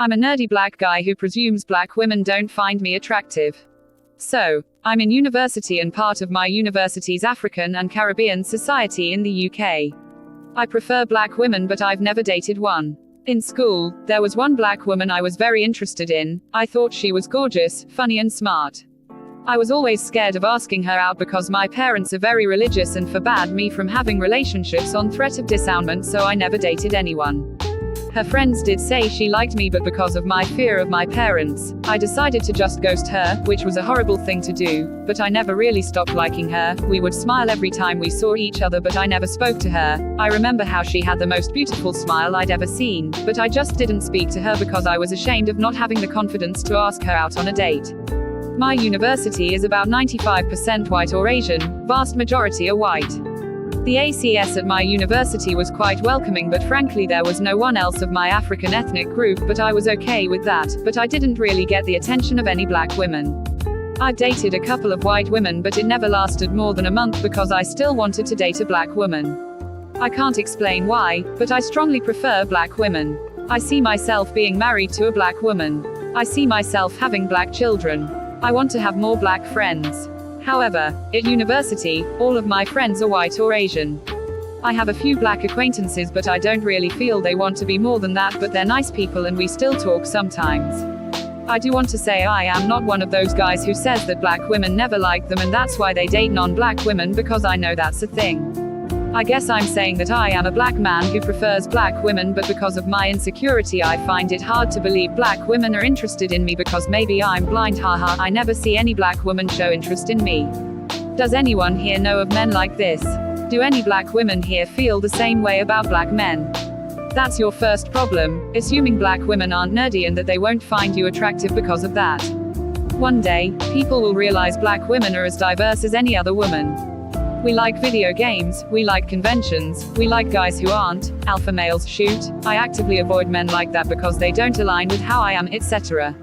I'm a nerdy black guy who presumes black women don't find me attractive. So, I'm in university and part of my university's African and Caribbean society in the UK. I prefer black women, but I've never dated one. In school, there was one black woman I was very interested in. I thought she was gorgeous, funny and smart. I was always scared of asking her out because my parents are very religious and forbade me from having relationships on threat of disownment, so I never dated anyone. Her friends did say she liked me, but because of my fear of my parents, I decided to just ghost her, which was a horrible thing to do, but I never really stopped liking her. We would smile every time we saw each other, but I never spoke to her. I remember how she had the most beautiful smile I'd ever seen, but I just didn't speak to her because I was ashamed of not having the confidence to ask her out on a date. My university is about 95% white or Asian, vast majority are white. The ACS at my university was quite welcoming, but frankly there was no one else of my African ethnic group, but I was okay with that, but I didn't really get the attention of any black women. I've dated a couple of white women, but it never lasted more than a month because I still wanted to date a black woman. I can't explain why, but I strongly prefer black women. I see myself being married to a black woman. I see myself having black children. I want to have more black friends. However, at university, all of my friends are white or Asian. I have a few black acquaintances, but I don't really feel they want to be more than that, but they're nice people and we still talk sometimes. I do want to say I am not one of those guys who says that black women never like them and that's why they date non-black women, because I know that's a thing. I guess I'm saying that I am a black man who prefers black women, but because of my insecurity I find it hard to believe black women are interested in me, because maybe I'm blind, haha. I never see any black woman show interest in me. Does anyone here know of men like this? Do any black women here feel the same way about black men? That's your first problem, assuming black women aren't nerdy and that they won't find you attractive because of that. One day, people will realize black women are as diverse as any other woman. We like video games, we like conventions, we like guys who aren't alpha males. Shoot, I actively avoid men like that because they don't align with how I am, etc.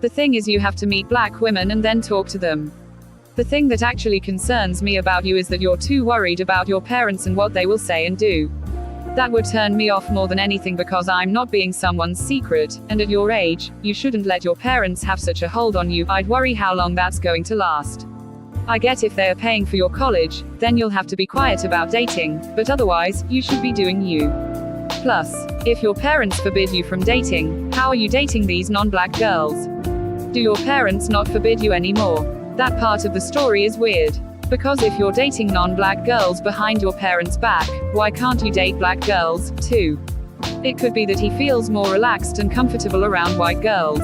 The thing is, you have to meet black women and then talk to them. The thing that actually concerns me about you is that you're too worried about your parents and what they will say and do. That would turn me off more than anything, because I'm not being someone's secret, and at your age, you shouldn't let your parents have such a hold on you. I'd worry how long that's going to last. I get if they are paying for your college, then you'll have to be quiet about dating, but otherwise, you should be doing you. Plus, if your parents forbid you from dating, how are you dating these non-black girls? Do your parents not forbid you anymore? That part of the story is weird. Because if you're dating non-black girls behind your parents' back, why can't you date black girls, too? It could be that he feels more relaxed and comfortable around white girls.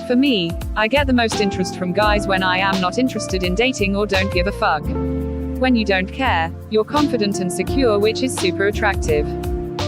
For me, I get the most interest from guys when I am not interested in dating or don't give a fuck. When you don't care, you're confident and secure, which is super attractive.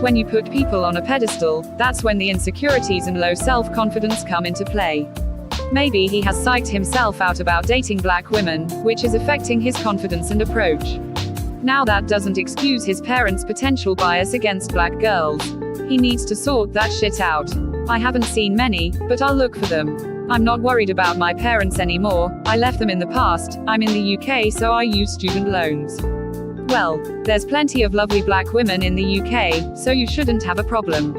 When you put people on a pedestal, that's when the insecurities and low self-confidence come into play. Maybe he has psyched himself out about dating black women, which is affecting his confidence and approach. Now that doesn't excuse his parents' potential bias against black girls. He needs to sort that shit out. I haven't seen many, but I'll look for them. I'm not worried about my parents anymore. I left them in the past. I'm in the UK, so I use student loans. Well, there's plenty of lovely black women in the UK, so you shouldn't have a problem.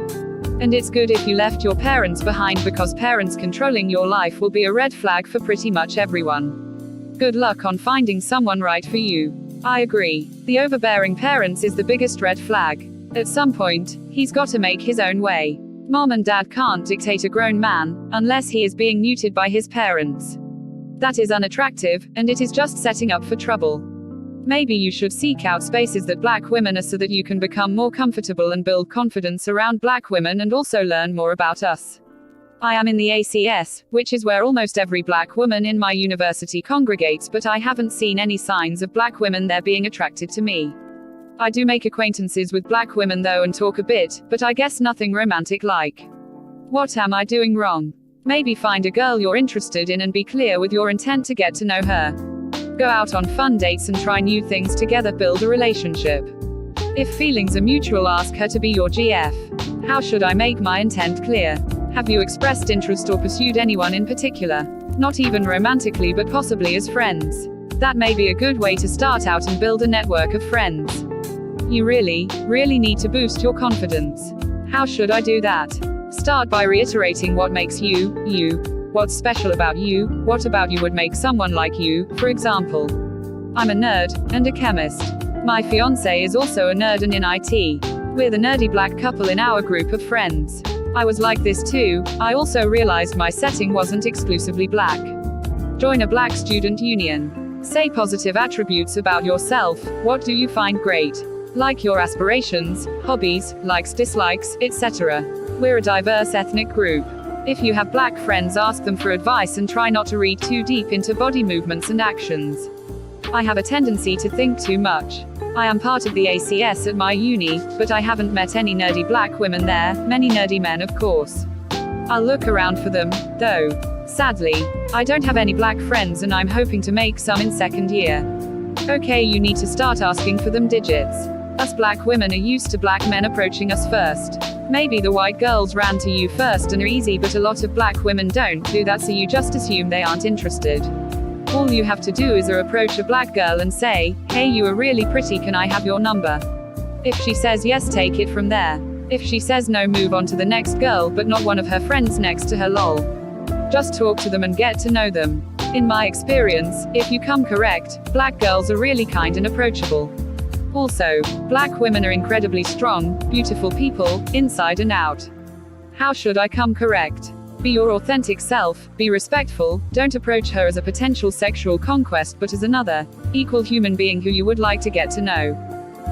And it's good if you left your parents behind, because parents controlling your life will be a red flag for pretty much everyone. Good luck on finding someone right for you. I agree. The overbearing parents is the biggest red flag. At some point, he's got to make his own way. Mom and dad can't dictate a grown man, unless he is being neutered by his parents. That is unattractive, and it is just setting up for trouble. Maybe you should seek out spaces that black women are, so that you can become more comfortable and build confidence around black women and also learn more about us. I am in the ACS, which is where almost every black woman in my university congregates, but I haven't seen any signs of black women there being attracted to me. I do make acquaintances with black women though and talk a bit, but I guess nothing romantic like. What am I doing wrong? Maybe find a girl you're interested in and be clear with your intent to get to know her. Go out on fun dates and try new things together, build a relationship. If feelings are mutual, ask her to be your GF. How should I make my intent clear? Have you expressed interest or pursued anyone in particular? Not even romantically, but possibly as friends. That may be a good way to start out and build a network of friends. You really need to boost your confidence. How should I do that? Start by reiterating what makes you, you. What's special about you, what about you would make someone like you, for example. I'm a nerd, and a chemist. My fiancé is also a nerd and in IT. We're the nerdy black couple in our group of friends. I was like this too. I also realized my setting wasn't exclusively black. Join a black student union. Say positive attributes about yourself. What do you find great? Like your aspirations, hobbies, likes, dislikes, etc. We're a diverse ethnic group. If you have black friends, ask them for advice and try not to read too deep into body movements and actions. I have a tendency to think too much. I am part of the ACS at my uni, but I haven't met any nerdy black women there, many nerdy men of course. I'll look around for them, though. Sadly, I don't have any black friends and I'm hoping to make some in second year. Okay, you need to start asking for them digits. Us black women are used to black men approaching us first. Maybe the white girls ran to you first and are easy, but a lot of black women don't do that, so you just assume they aren't interested. All you have to do is approach a black girl and say, "Hey, you are really pretty, can I have your number?" If she says yes, take it from there. If she says no, move on to the next girl, but not one of her friends next to her, lol. Just talk to them and get to know them. In my experience, if you come correct, black girls are really kind and approachable. Also, black women are incredibly strong, beautiful people, inside and out. How should I come correct? Be your authentic self, be respectful, don't approach her as a potential sexual conquest but as another, equal human being who you would like to get to know.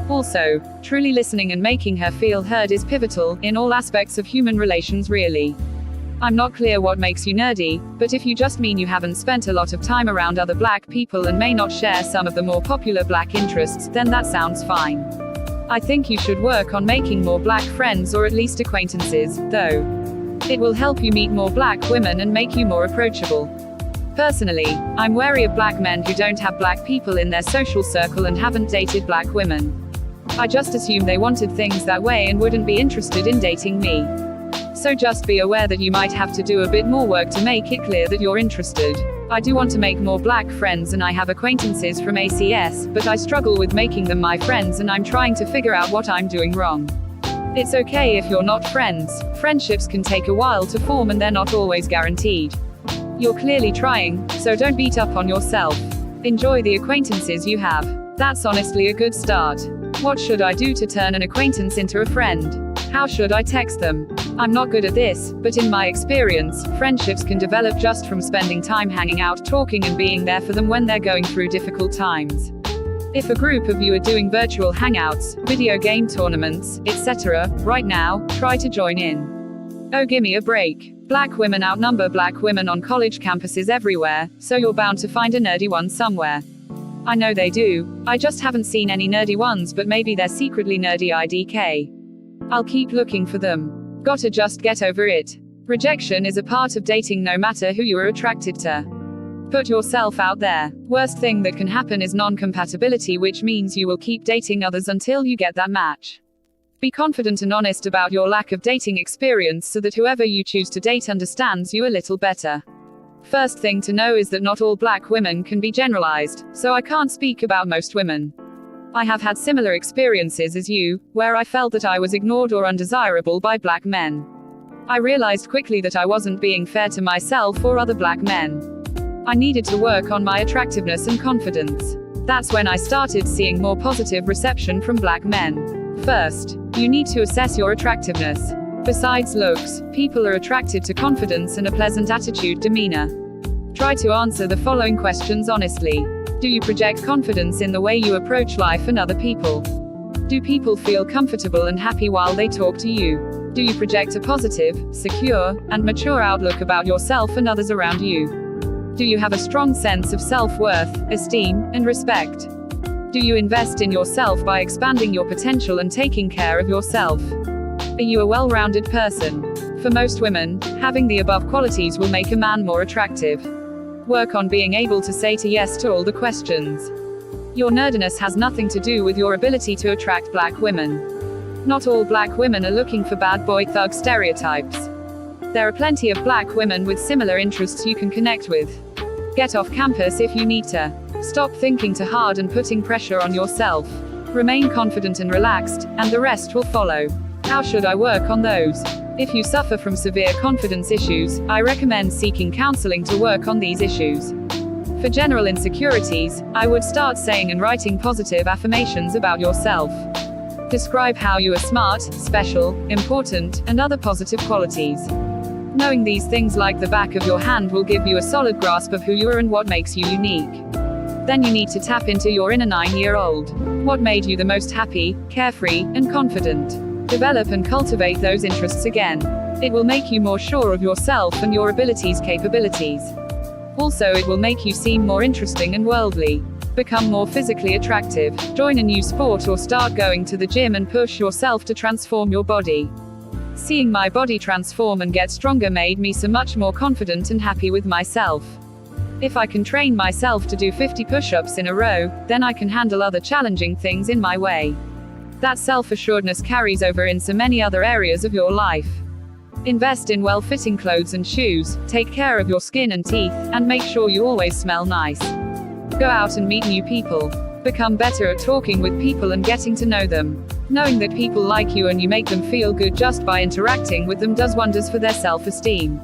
Also, truly listening and making her feel heard is pivotal, in all aspects of human relations really. I'm not clear what makes you nerdy, but if you just mean you haven't spent a lot of time around other black people and may not share some of the more popular black interests, then that sounds fine. I think you should work on making more black friends or at least acquaintances, though. It will help you meet more black women and make you more approachable. Personally, I'm wary of black men who don't have black people in their social circle and haven't dated black women. I just assume they wanted things that way and wouldn't be interested in dating me. So just be aware that you might have to do a bit more work to make it clear that you're interested. I do want to make more black friends and I have acquaintances from ACS, but I struggle with making them my friends and I'm trying to figure out what I'm doing wrong. It's okay if you're not friends. Friendships can take a while to form and they're not always guaranteed. You're clearly trying, so don't beat up on yourself. Enjoy the acquaintances you have. That's honestly a good start. What should I do to turn an acquaintance into a friend? How should I text them? I'm not good at this, but in my experience, friendships can develop just from spending time hanging out, talking and being there for them when they're going through difficult times. If a group of you are doing virtual hangouts, video game tournaments, etc., right now, try to join in. Oh, gimme a break. Black women outnumber black women on college campuses everywhere, so you're bound to find a nerdy one somewhere. I know they do, I just haven't seen any nerdy ones, but maybe they're secretly nerdy IDK. I'll keep looking for them. Gotta just get over it. Rejection is a part of dating no matter who you are attracted to. Put yourself out there. Worst thing that can happen is non-compatibility, which means you will keep dating others until you get that match. Be confident and honest about your lack of dating experience so that whoever you choose to date understands you a little better. First thing to know is that not all black women can be generalized, so I can't speak about most women. I have had similar experiences as you, where I felt that I was ignored or undesirable by black men. I realized quickly that I wasn't being fair to myself or other black men. I needed to work on my attractiveness and confidence. That's when I started seeing more positive reception from black men. First, you need to assess your attractiveness. Besides looks, people are attracted to confidence and a pleasant attitude, demeanor. Try to answer the following questions honestly. Do you project confidence in the way you approach life and other people? Do people feel comfortable and happy while they talk to you? Do you project a positive, secure, and mature outlook about yourself and others around you? Do you have a strong sense of self-worth, esteem, and respect? Do you invest in yourself by expanding your potential and taking care of yourself? Are you a well-rounded person? For most women, having the above qualities will make a man more attractive. Work on being able to say yes to all the questions. Your nerdiness has nothing to do with your ability to attract black women. Not all black women are looking for bad boy thug stereotypes. There are plenty of black women with similar interests you can connect with. Get off campus if you need to. Stop thinking too hard and putting pressure on yourself. Remain confident and relaxed, and the rest will follow. How should I work on those? If you suffer from severe confidence issues, I recommend seeking counseling to work on these issues. For general insecurities, I would start saying and writing positive affirmations about yourself. Describe how you are smart, special, important, and other positive qualities. Knowing these things like the back of your hand will give you a solid grasp of who you are and what makes you unique. Then you need to tap into your inner 9-year-old. What made you the most happy, carefree, and confident? Develop and cultivate those interests again. It will make you more sure of yourself and your abilities, capabilities. Also, it will make you seem more interesting and worldly. Become more physically attractive. Join a new sport or start going to the gym and push yourself to transform your body. Seeing my body transform and get stronger made me so much more confident and happy with myself. If I can train myself to do 50 push-ups in a row, then I can handle other challenging things in my way. That self-assuredness carries over in so many other areas of your life. Invest in well-fitting clothes and shoes, take care of your skin and teeth, and make sure you always smell nice. Go out and meet new people. Become better at talking with people and getting to know them. Knowing that people like you and you make them feel good just by interacting with them does wonders for their self-esteem.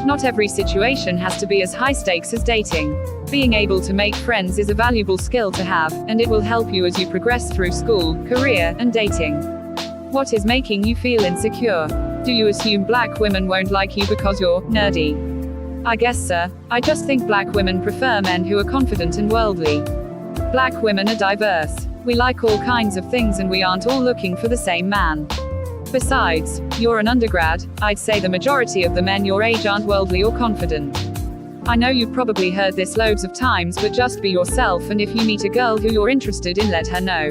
Not every situation has to be as high stakes as dating. Being able to make friends is a valuable skill to have, and it will help you as you progress through school, career, and dating. What is making you feel insecure? Do you assume black women won't like you because you're nerdy? I guess, sir. I just think black women prefer men who are confident and worldly. Black women are diverse. We like all kinds of things and we aren't all looking for the same man. Besides, you're an undergrad. I'd say the majority of the men your age aren't worldly or confident. I know you've probably heard this loads of times, but just be yourself, and if you meet a girl who you're interested in, let her know.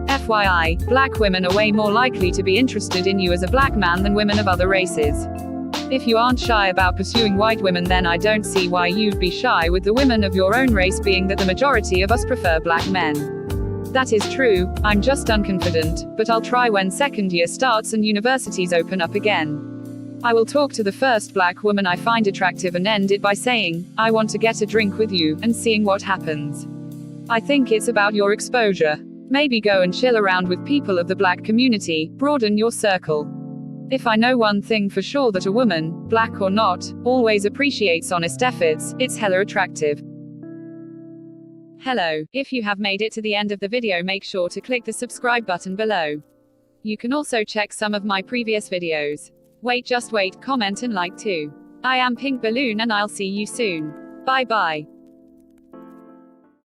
FYI, black women are way more likely to be interested in you as a black man than women of other races. If you aren't shy about pursuing white women, then I don't see why you'd be shy with the women of your own race, being that the majority of us prefer black men. That is true. I'm just unconfident, but I'll try when second year starts and universities open up again. I will talk to the first black woman I find attractive and end it by saying, I want to get a drink with you, and seeing what happens. I think it's about your exposure. Maybe go and chill around with people of the black community, broaden your circle. If I know one thing for sure, that a woman, black or not, always appreciates honest efforts, it's hella attractive. Hello, if you have made it to the end of the video, make sure to click the subscribe button below. You can also check some of my previous videos. Wait, just wait, comment and like too. I am Pink Balloon and I'll see you soon. Bye bye.